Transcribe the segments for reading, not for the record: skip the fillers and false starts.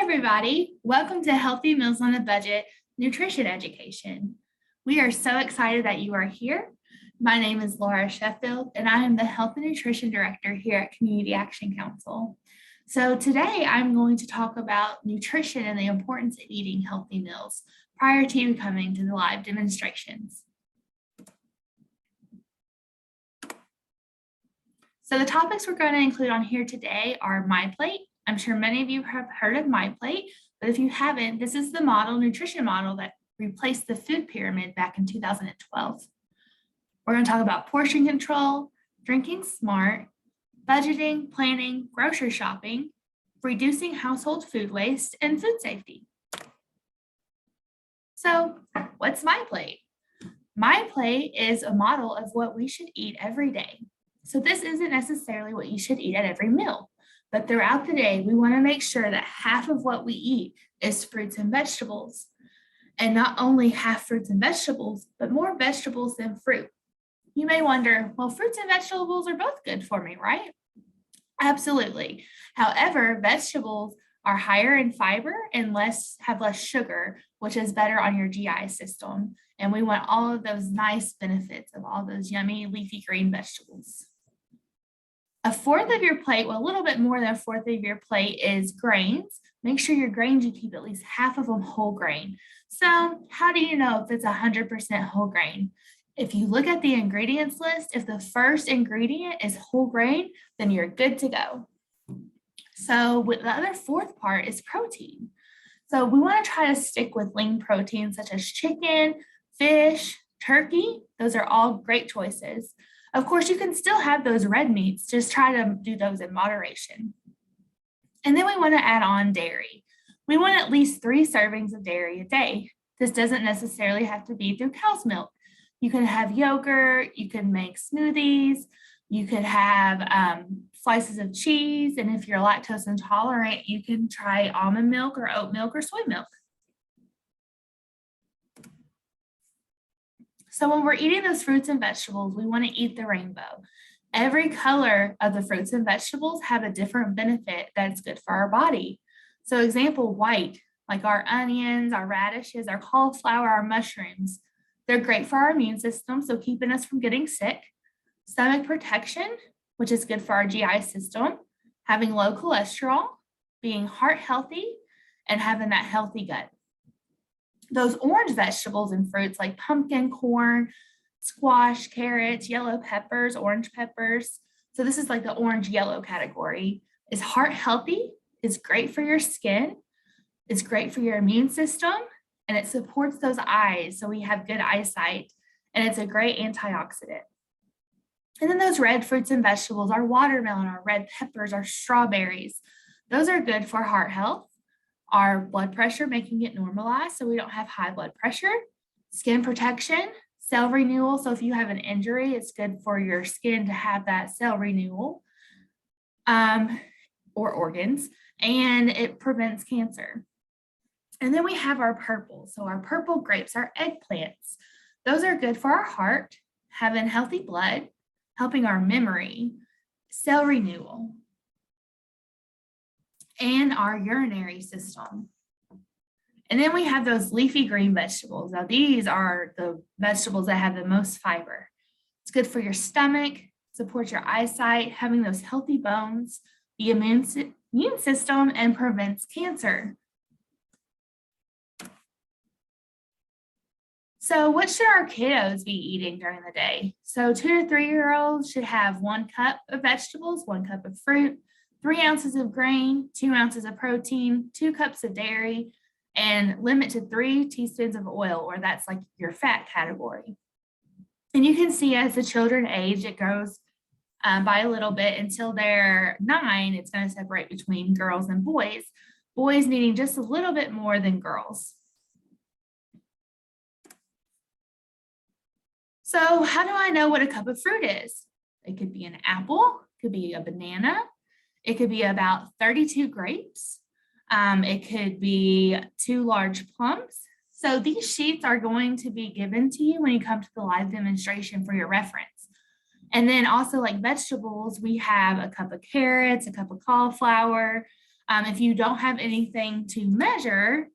everybody. Welcome to Healthy Meals on a Budget Nutrition Education. We are so excited that you are here. My name is Laura Sheffield, and I am the Health and Nutrition Director here at Community Action Council. So today I'm going to talk about nutrition and the importance of eating healthy meals prior to coming to the live demonstrations. So the topics we're going to include on here today are MyPlate. I'm sure many of you have heard of MyPlate, but if you haven't, this is the nutrition model that replaced the food pyramid back in 2012. We're going to talk about portion control, drinking smart, budgeting, planning, grocery shopping, reducing household food waste, and food safety. So what's MyPlate? MyPlate is a model of what we should eat every day. So this isn't necessarily what you should eat at every meal, but throughout the day, we want to make sure that half of what we eat is fruits and vegetables. And not only half fruits and vegetables, but more vegetables than fruit. You may wonder, well, fruits and vegetables are both good for me, right? Absolutely. However, vegetables are higher in fiber and have less sugar, which is better on your GI system. And we want all of those nice benefits of all those yummy leafy green vegetables. A fourth of your plate, well, a little bit more than a fourth of your plate is grains. Make sure your grains, you keep at least half of them whole grain. So how do you know if it's 100% whole grain? If you look at the ingredients list, if the first ingredient is whole grain, then you're good to go. So with the other fourth part is protein. So we want to try to stick with lean protein such as chicken, fish, turkey. Those are all great choices. Of course, you can still have those red meats, just try to do those in moderation. And then we want to add on dairy. We want at least 3 servings of dairy a day. This doesn't necessarily have to be through cow's milk. You can have yogurt, you can make smoothies, you could have slices of cheese, and if you're lactose intolerant, you can try almond milk or oat milk or soy milk. So when we're eating those fruits and vegetables, we want to eat the rainbow. Every color of the fruits and vegetables have a different benefit that's good for our body. So example, white, like our onions, our radishes, our cauliflower, our mushrooms, they're great for our immune system, so keeping us from getting sick. Stomach protection, which is good for our GI system, having low cholesterol, being heart healthy, and having that healthy gut. Those orange vegetables and fruits like pumpkin, corn, squash, carrots, yellow peppers, orange peppers. So this is like the orange yellow category. Is heart healthy, it's great for your skin, it's great for your immune system, and it supports those eyes so we have good eyesight, and it's a great antioxidant. And then those red fruits and vegetables, our watermelon, our red peppers, our strawberries, those are good for heart health, our blood pressure, making it normalized so we don't have high blood pressure, skin protection, cell renewal. So if you have an injury, it's good for your skin to have that cell renewal or organs, and it prevents cancer. And then we have our purple. So our purple grapes, our eggplants, those are good for our heart, having healthy blood, helping our memory, cell renewal, and our urinary system. And then we have those leafy green vegetables. Now these are the vegetables that have the most fiber. It's good for your stomach, supports your eyesight, having those healthy bones, the immune system, and prevents cancer. So what should our kiddos be eating during the day? So 2 to 3-year-olds should have 1 cup of vegetables, 1 cup of fruit, 3 ounces of grain, 2 ounces of protein, 2 cups of dairy, and limit to 3 teaspoons of oil, or that's like your fat category. And you can see as the children age, it goes by a little bit until they're 9, it's going to separate between girls and boys, boys needing just a little bit more than girls. So how do I know what a cup of fruit is? It could be an apple, it could be a banana, it could be about 32 grapes, it could be 2 large plums. So these sheets are going to be given to you when you come to the live demonstration for your reference. And then also like vegetables, we have a cup of carrots, a cup of cauliflower, If you don't have anything to measure,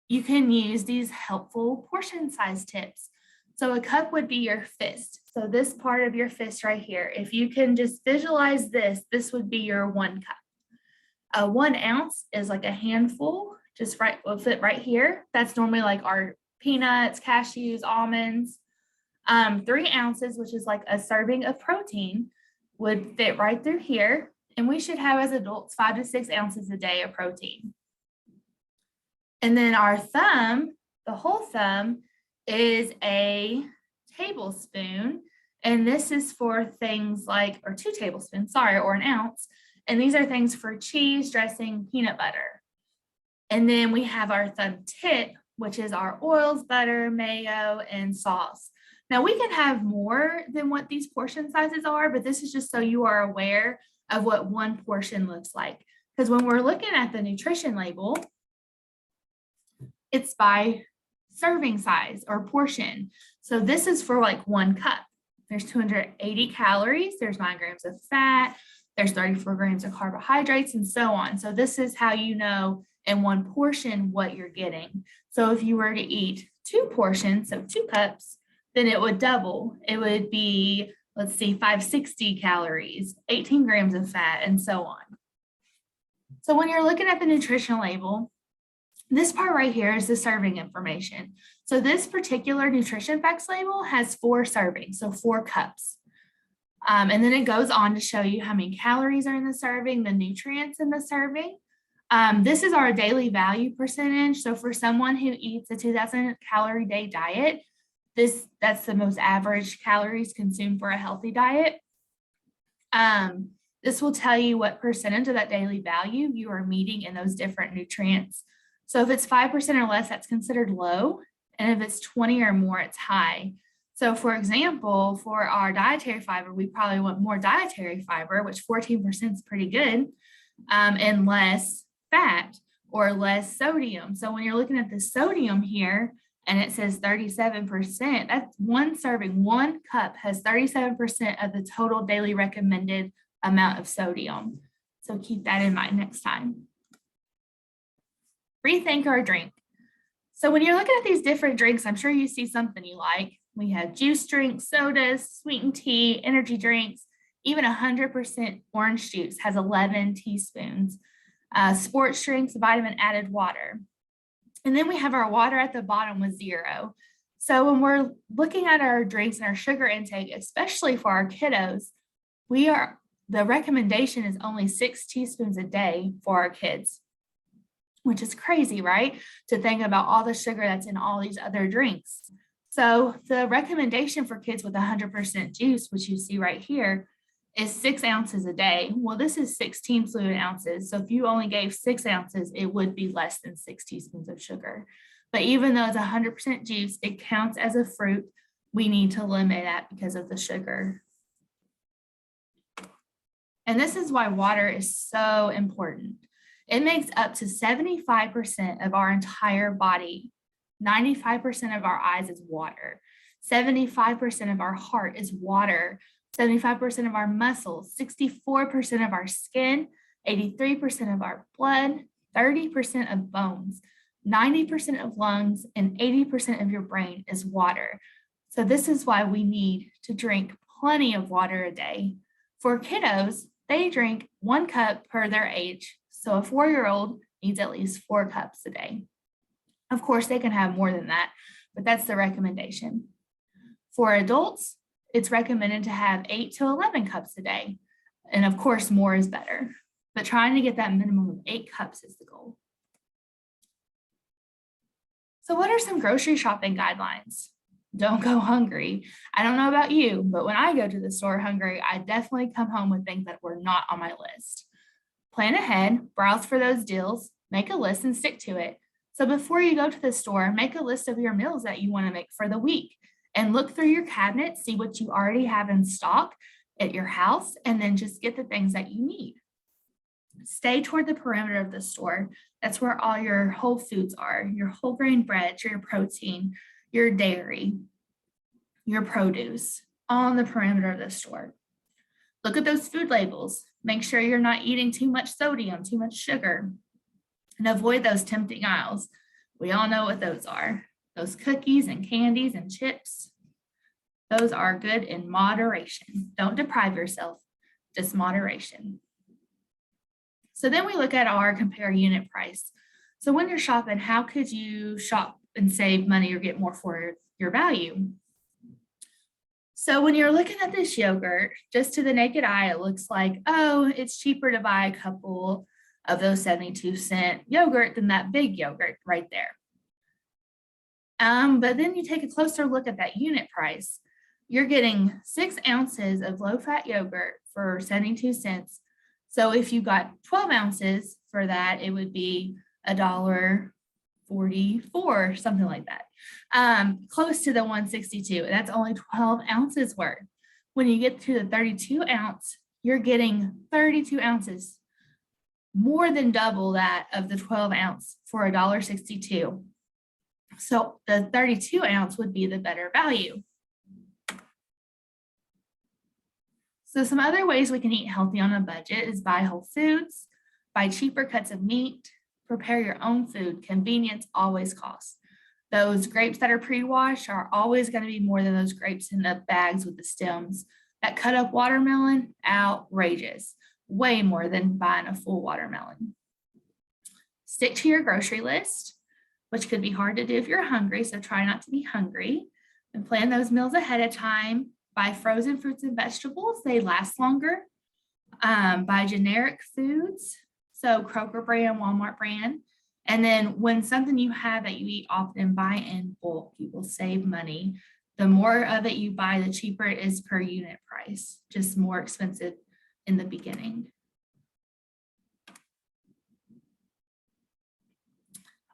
you can use these helpful portion size tips. So a cup would be your fist. So this part of your fist right here, if you can just visualize this, this would be your 1 cup. 1 ounce is like a handful, just right, will fit right here. That's normally like our peanuts, cashews, almonds. 3 ounces, which is like a serving of protein, would fit right through here. And we should have as adults 5 to 6 ounces a day of protein. And then our thumb, the whole thumb, is a tablespoon. And this is for things like, or 2 tablespoons, sorry, or 1 ounce. And these are things for cheese, dressing, peanut butter. And then we have our thumb tip, which is our oils, butter, mayo, and sauce. Now we can have more than what these portion sizes are, but this is just so you are aware of what 1 portion looks like. Because when we're looking at the nutrition label, it's by serving size or portion. So this is for like 1 cup. There's 280 calories, there's 9 grams of fat, there's 34 grams of carbohydrates, and so on. So this is how you know in 1 portion what you're getting. So if you were to eat 2 portions, so 2 cups, then it would double. It would be, let's see, 560 calories, 18 grams of fat, and so on. So when you're looking at the nutritional label, this part right here is the serving information. So this particular nutrition facts label has 4 servings, so 4 cups. And then it goes on to show you how many calories are in the serving, the nutrients in the serving. This is our daily value percentage. So for someone who eats a 2,000 calorie day diet, that's the most average calories consumed for a healthy diet. This will tell you what percentage of that daily value you are meeting in those different nutrients. So if it's 5% or less, that's considered low. And if it's 20 or more, it's high. So for example, for our dietary fiber, we probably want more dietary fiber, which 14% is pretty good, and less fat or less sodium. So when you're looking at the sodium here, and it says 37%, that's 1 serving, 1 cup has 37% of the total daily recommended amount of sodium. So keep that in mind next time. Rethink our drink. So when you're looking at these different drinks, I'm sure you see something you like. We have juice drinks, sodas, sweetened tea, energy drinks, even 100% orange juice has 11 teaspoons. Sports drinks, vitamin added water. And then we have our water at the bottom with 0. So when we're looking at our drinks and our sugar intake, especially for our kiddos, the recommendation is only 6 teaspoons a day for our kids, which is crazy, right? To think about all the sugar that's in all these other drinks. So the recommendation for kids with 100% juice, which you see right here, is 6 ounces a day. Well, this is 16 fluid ounces. So if you only gave 6 ounces, it would be less than 6 teaspoons of sugar. But even though it's 100% juice, it counts as a fruit. We need to limit that because of the sugar. And this is why water is so important. It makes up to 75% of our entire body. 95% of our eyes is water. 75% of our heart is water. 75% of our muscles, 64% of our skin, 83% of our blood, 30% of bones, 90% of lungs, and 80% of your brain is water. So this is why we need to drink plenty of water a day. For kiddos, they drink 1 cup per their age. So a 4-year-old needs at least 4 cups a day. Of course, they can have more than that, but that's the recommendation. For adults, it's recommended to have 8 to 11 cups a day. And of course, more is better, but trying to get that minimum of 8 cups is the goal. So what are some grocery shopping guidelines? Don't go hungry. I don't know about you, but when I go to the store hungry, I definitely come home with things that were not on my list. Plan ahead, browse for those deals, make a list and stick to it. So before you go to the store, make a list of your meals that you want to make for the week and look through your cabinet, see what you already have in stock at your house, and then just get the things that you need. Stay toward the perimeter of the store. That's where all your whole foods are, your whole grain bread, your protein, your dairy, your produce, all on the perimeter of the store. Look at those food labels. Make sure you're not eating too much sodium, too much sugar, and avoid those tempting aisles. We all know what those are. Those cookies and candies and chips, those are good in moderation. Don't deprive yourself, just moderation. So then we look at our compare unit price. So when you're shopping, how could you shop and save money or get more for your value? So when you're looking at this yogurt, just to the naked eye, it looks like, oh, it's cheaper to buy a couple of those 72-cent yogurt than that big yogurt right there. But then you take a closer look at that unit price. You're getting 6 ounces of low-fat yogurt for 72 cents. So if you got 12 ounces for that, it would be $1.44, something like that. Close to the 162. That's only 12 ounces worth. When you get to the 32 ounce, you're getting 32 ounces, more than double that of the 12 ounce for $1.62. So the 32 ounce would be the better value. So some other ways we can eat healthy on a budget is buy whole foods, buy cheaper cuts of meat, prepare your own food. Convenience always costs. Those grapes that are pre-washed are always going to be more than those grapes in the bags with the stems. That cut up watermelon, outrageous. Way more than buying a full watermelon. Stick to your grocery list, which could be hard to do if you're hungry, so try not to be hungry. And plan those meals ahead of time. Buy frozen fruits and vegetables, they last longer. Buy generic foods, so Kroger brand, Walmart brand. And then when something you have that you eat often, buy in bulk. You will save money. The more of it you buy, the cheaper it is per unit price, just more expensive in the beginning.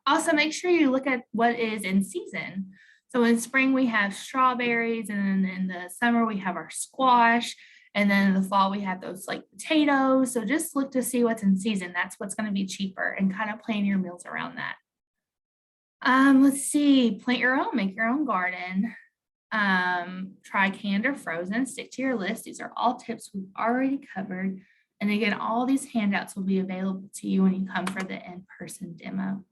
Also, make sure you look at what is in season. So in spring, we have strawberries, and then in the summer, we have our squash, and then in the fall, we have those like potatoes. So just look to see what's in season. That's what's going to be cheaper, and kind of plan your meals around that. Let's see, plant your own, make your own garden. Try canned or frozen, stick to your list. These are all tips we've already covered. And again, all these handouts will be available to you when you come for the in-person demo.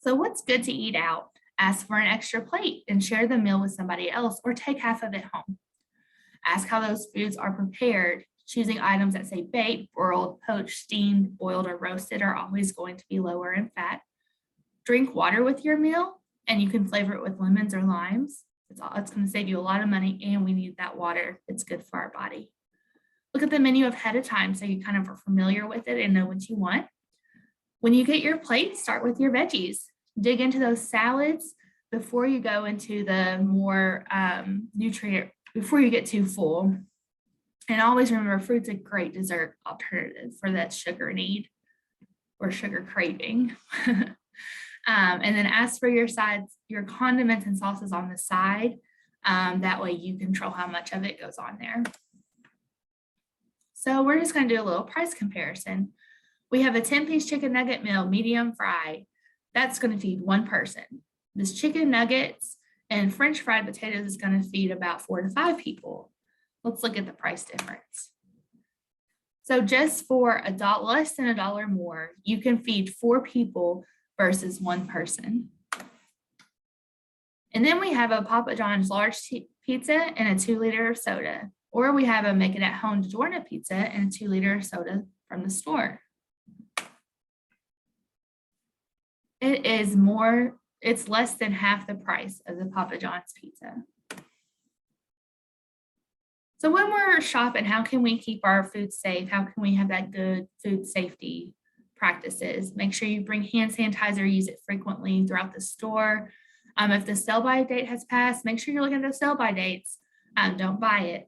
So what's good to eat out? Ask for an extra plate and share the meal with somebody else, or take half of it home. Ask how those foods are prepared. Choosing items that say baked, broiled, poached, steamed, boiled, or roasted are always going to be lower in fat. Drink water with your meal, and you can flavor it with lemons or limes. It's going to save you a lot of money, and we need that water. It's good for our body. Look at the menu ahead of time so you kind of are familiar with it and know what you want. When you get your plate, start with your veggies. Dig into those salads before you go into the more nutrient, before you get too full. And always remember, fruit's a great dessert alternative for that sugar need or sugar craving. And then ask for your sides, your condiments and sauces on the side. That way you control how much of it goes on there. So we're just going to do a little price comparison. We have a 10-piece chicken nugget meal, medium fry. That's going to feed one person. This chicken nuggets and French fried potatoes is going to feed about 4 to 5 people. Let's look at the price difference. So just for less than $1 more, you can feed 4 people versus 1 person. And then we have a Papa John's large pizza and a 2-liter of soda, or we have a make it at home DiGiorno pizza and a 2-liter of soda from the store. It's less than half the price of the Papa John's pizza. So when we're shopping, how can we keep our food safe? How can we have that good food safety practices? Make sure you bring hand sanitizer, use it frequently throughout the store. If the sell-by date has passed, make sure you're looking at those sell-by dates. Don't buy it.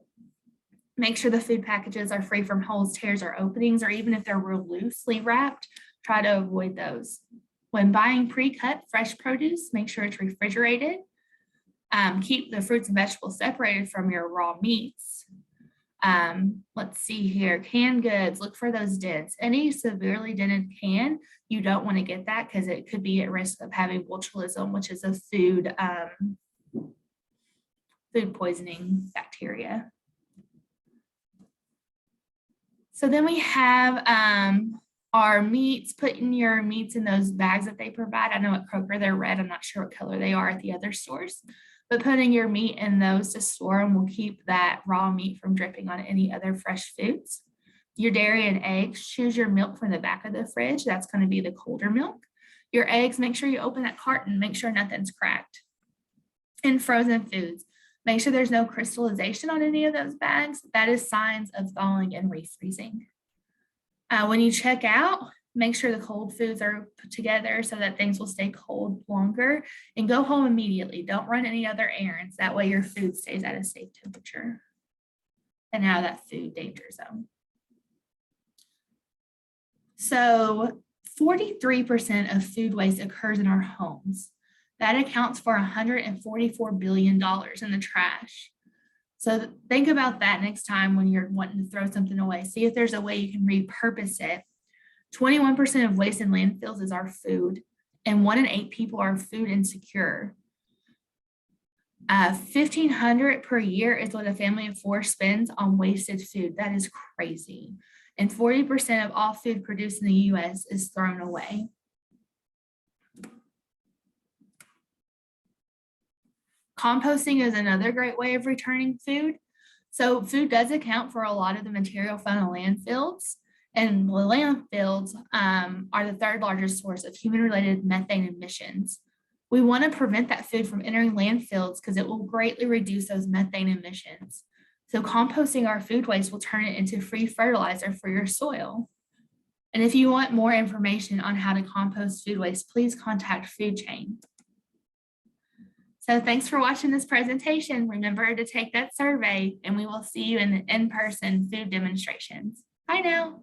Make sure the food packages are free from holes, tears, or openings, or even if they're real loosely wrapped, try to avoid those. When buying pre-cut fresh produce, make sure it's refrigerated. Keep the fruits and vegetables separated from your raw meats. Let's see here, canned goods, look for those dents. Any severely dented can, you don't want to get that because it could be at risk of having botulism, which is a food poisoning bacteria. So then we have our meats, putting your meats in those bags that they provide. I know at Kroger they're red. I'm not sure what color they are at the other stores, but putting your meat in those to store them will keep that raw meat from dripping on any other fresh foods. Your dairy and eggs, choose your milk from the back of the fridge. That's going to be the colder milk. Your eggs, make sure you open that carton, make sure nothing's cracked. And frozen foods, make sure there's no crystallization on any of those bags. That is signs of thawing and refreezing. When you check out, make sure the cold foods are put together so that things will stay cold longer, and go home immediately. Don't run any other errands. That way your food stays at a safe temperature and out of that food danger zone. So 43% of food waste occurs in our homes. That accounts for $144 billion in the trash. So think about that next time when you're wanting to throw something away. See if there's a way you can repurpose it. 21% of waste in landfills is our food, and 1 in 8 people are food insecure. $1,500 per year is what a family of 4 spends on wasted food. That is crazy. And 40% of all food produced in the US is thrown away. Composting is another great way of returning food. So food does account for a lot of the material found in landfills, and the landfills are the 3rd largest source of human-related methane emissions. We want to prevent that food from entering landfills because it will greatly reduce those methane emissions. So composting our food waste will turn it into free fertilizer for your soil. And if you want more information on how to compost food waste, please contact Food Chain. So thanks for watching this presentation. Remember to take that survey, and we will see you in the in-person food demonstrations. Bye now.